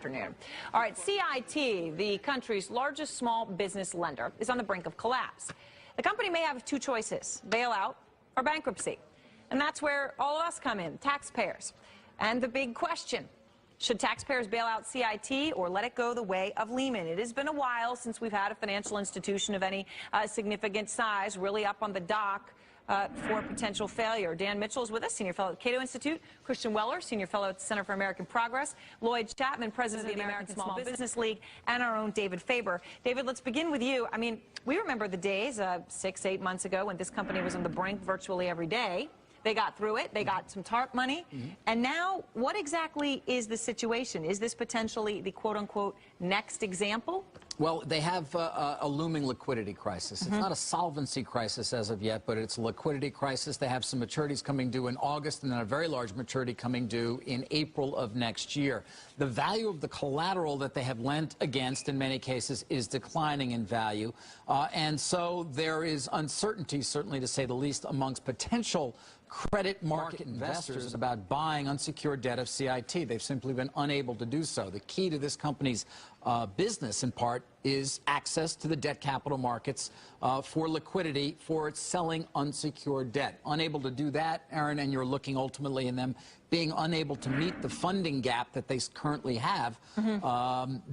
afternoon. All right, CIT, the country's largest small business lender, is on the brink of collapse. The company may have two choices, bailout or bankruptcy. And that's where all of us come in, taxpayers. And the big question, should taxpayers bail out CIT or let it go the way of Lehman? It has been a while since we've had a financial institution of any significant size really up on the dock for potential failure. Dan Mitchell is with us, senior fellow at the Cato Institute. Christian Weller, senior fellow at the Center for American Progress. Lloyd Chapman, president of the American Small Business League, and our own David Faber. David, let's begin with you. I mean, we remember the days 6, 8 months ago when this company was on the brink virtually every day. They got through it. They got some TARP money. And now, what exactly is the situation? Is this potentially the quote-unquote next example? Well, they have a looming liquidity crisis. It's not a solvency crisis as of yet, but it's a liquidity crisis. They have some maturities coming due in August and then a very large maturity coming due in April of next year. The value of the collateral that they have lent against, in many cases, is declining in value. And so there is uncertainty, certainly to say the least, amongst potential credit market investors about buying unsecured debt of CIT. They've simply been unable to do so. The key to this company's business, in part, is access to the debt capital markets for liquidity for its selling unsecured debt. Unable to do that, Aaron, and you're looking ultimately in them being unable to meet the funding gap that they currently have.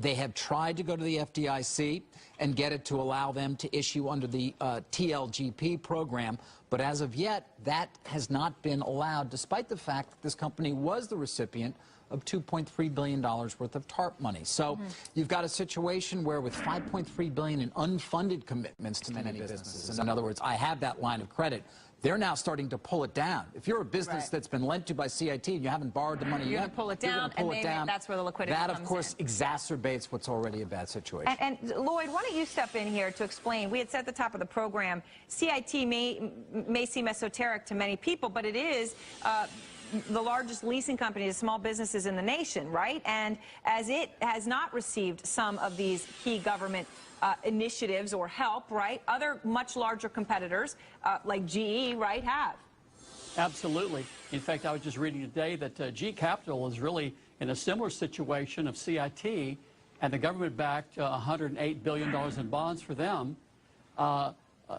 They have tried to go to the FDIC and get it to allow them to issue under the TLGP program, but as of yet, that has not been allowed, despite the fact that this company was the recipient of $2.3 billion worth of TARP money. So you've got a situation where with $5.3 billion in unfunded commitments to many businesses, in other words, I have that line of credit, they're now starting to pull it down. If you're a business that's been lent to by CIT and you haven't borrowed the money you're yet, pull it down, that's where the liquidity that, comes of course, in. exacerbates what's already a bad situation. And Lloyd, why don't you step in here to explain? We had said at the top of the program, CIT may seem esoteric to many people, but it is the largest leasing company to small businesses in the nation, right? And as it has not received some of these key government initiatives or help, right, other much larger competitors like GE, right, have. Absolutely. In fact, I was just reading today that GE Capital is really in a similar situation of CIT, and the government backed $108 billion in bonds for them.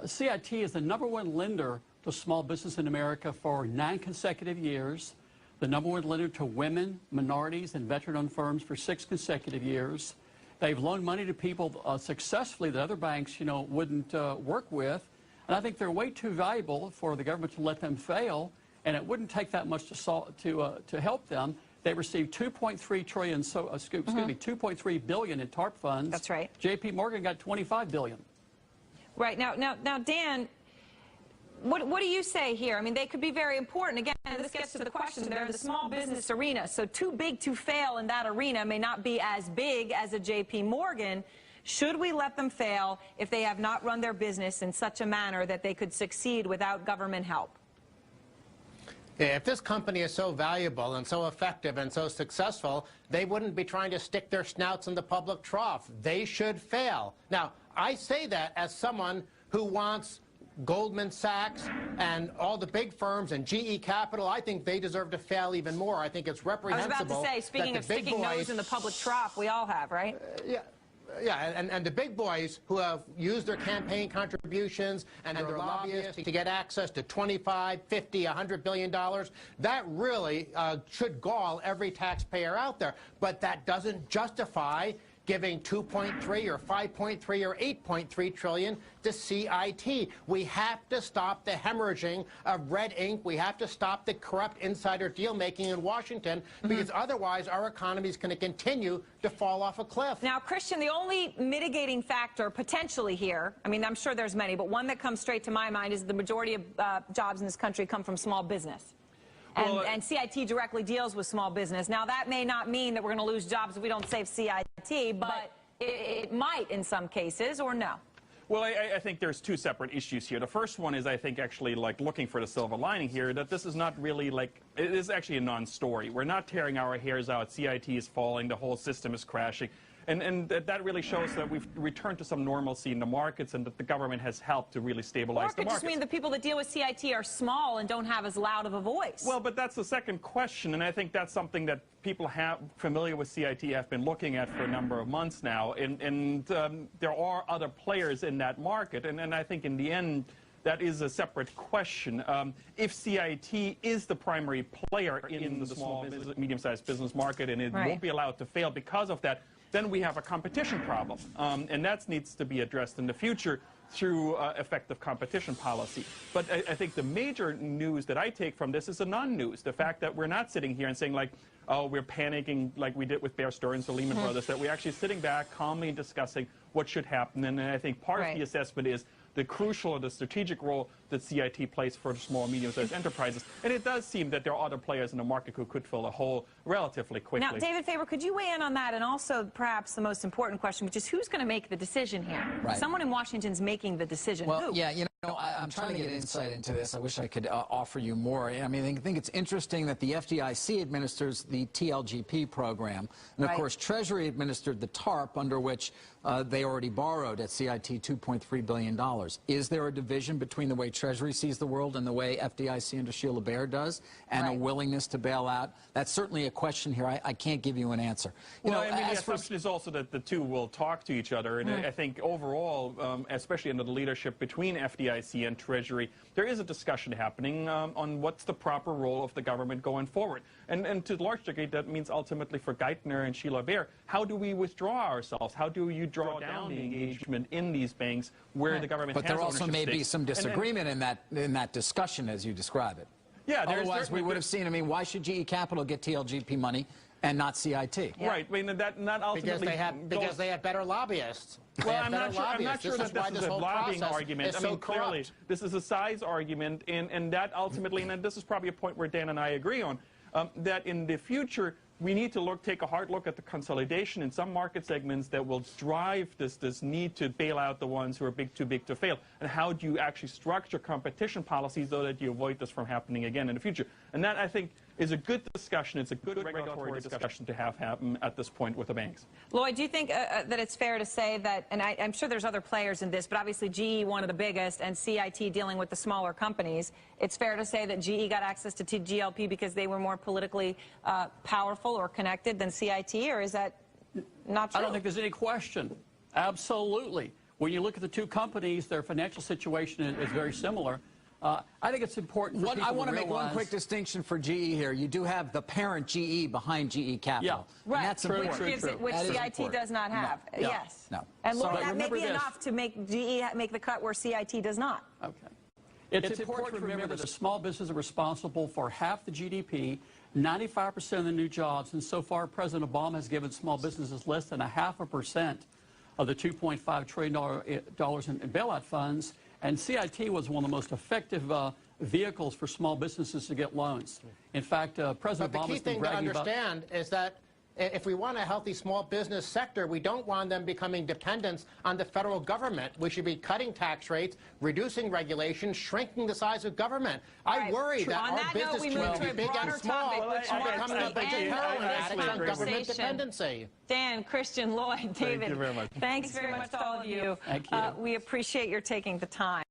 CIT is the #1 lender to small business in America for 9 consecutive years, the #1 lender to women, minorities, and veteran-owned firms for 6 consecutive years. They've loaned money to people successfully that other banks, wouldn't work with. And I think they're way too valuable for the government to let them fail, and it wouldn't take that much to help them. They received $2.3 trillion, $2.3 billion in TARP funds. That's right. J.P. Morgan got $25 billion. Right. Now, Dan, what do you say here? I mean, they could be very important. Again, this gets to the question. They're in the small business arena, so too big to fail in that arena may not be as big as a J.P. Morgan. Should we let them fail if they have not run their business in such a manner that they could succeed without government help? If this company is so valuable and so effective and so successful, they wouldn't be trying to stick their snouts in the public trough. They should fail. Now, I say that as someone who wants Goldman Sachs and all the big firms and GE Capital. I think they deserve to fail even more. I think it's reprehensible. I was about to say, speaking of sticking nose in the public trough, we all have, right? Yeah, and the big boys who have used their campaign contributions and their lobbyists to get access to $25, $50, $100 billion, that really should gall every taxpayer out there. But that doesn't justify giving 2.3 or 5.3 or 8.3 trillion to CIT. We have to stop the hemorrhaging of red ink. We have to stop the corrupt insider deal making in Washington, because otherwise our economy is going to continue to fall off a cliff. Now, Christian, the only mitigating factor potentially here, I mean, I'm sure there's many, but one that comes straight to my mind is the majority of jobs in this country come from small business. And CIT directly deals with small business. Now, that may not mean that we're going to lose jobs if we don't save CIT, but it might in some cases, or no? Well, I think there's two separate issues here. The first one is, I think, actually like looking for the silver lining here, that this is not really like it is actually a non-story. We're not tearing our hairs out. CIT is falling. The whole system is crashing. And that really shows that we've returned to some normalcy in the markets and that the government has helped to really stabilize the markets. Or it could just mean the people that deal with CIT are small and don't have as loud of a voice. Well, but that's the second question, and I think that's something that people familiar with CIT have been looking at for a number of months now. And there are other players in that market, and I think in the end, that is a separate question. If CIT is the primary player in the small, medium-sized business market, and it won't be allowed to fail because of that, then we have a competition problem, and that needs to be addressed in the future through effective competition policy. But I think the major news that I take from this is the non-news, the fact that we're not sitting here and saying, like, oh, we're panicking like we did with Bear Stearns or Lehman Brothers, that we're actually sitting back calmly discussing what should happen. And I think part of the assessment is the crucial or the strategic role that CIT plays for the small and medium-sized enterprises. And it does seem that there are other players in the market who could fill a hole relatively quickly. Now, David Faber, could you weigh in on that? And also, perhaps the most important question, which is who's going to make the decision here? Someone in Washington's making the decision. Well, who? yeah, you know, I'm trying to get insight into this. I wish I could offer you more. I mean, I think it's interesting that the FDIC administers the TLGP program. And, of course, Treasury administered the TARP, under which they already borrowed at CIT $2.3 billion. Is there a division between the way Treasury sees the world and the way FDIC under Sheila Bair does, and a willingness to bail out? That's certainly a question here. I can't give you an answer. You know, I mean, the assumption is also that the two will talk to each other. And I think overall, especially under the leadership between FDIC and Treasury, there is a discussion happening on what's the proper role of the government going forward. And to a large degree, that means ultimately for Geithner and Sheila Bair, how do we withdraw ourselves? How do you draw down the engagement in these banks where the government has ownership stakes? But there also may be some disagreement in that discussion as you describe it. Yeah, otherwise we would have seen, I mean, why should GE Capital get TLGP money and not CIT? Yeah. Right, I mean, that not ultimately because they have better lobbyists. Well, I'm not sure that this is a lobbying argument. I mean, clearly, this is a size argument, and that ultimately, and this is probably a point where Dan and I agree on, that in the future, we need to take a hard look at the consolidation in some market segments that will drive this need to bail out the ones who are too big to fail. And how do you actually structure competition policies so that you avoid this from happening again in the future? And that, I think, is a good discussion. It's a good regulatory discussion to have happen at this point with the banks. Lloyd, do you think that it's fair to say that, and I'm sure there's other players in this, but obviously GE, one of the biggest, and CIT dealing with the smaller companies, it's fair to say that GE got access to TGLP because they were more politically powerful or connected than CIT, or is that not true? I don't think there's any question. Absolutely. When you look at the two companies, their financial situation is very similar. I think it's important for people I want to realize... make one quick distinction for GE here. You do have the parent GE behind GE Capital. Yeah. Right. That's Which CIT does not have. No. Yes. No. And Lloyd, that may be this. enough to make GE make the cut where CIT does not. Okay. It's important to remember that small businesses are responsible for half the GDP, 95% of the new jobs, and so far President Obama has given small businesses less than 0.5% of the $2.5 trillion in bailout funds. And CIT was one of the most effective vehicles for small businesses to get loans. In fact, President Obama has been bragging about... But the key thing to understand is that if we want a healthy small business sector, we don't want them becoming dependents on the federal government. We should be cutting tax rates, reducing regulations, shrinking the size of government. I worry that our business community, big and small, are becoming a bunch of heroin addicts on government dependency. Dan, Christian, Lloyd, David, thank you very much. Thanks very much to all of you. Thank you. We appreciate your taking the time.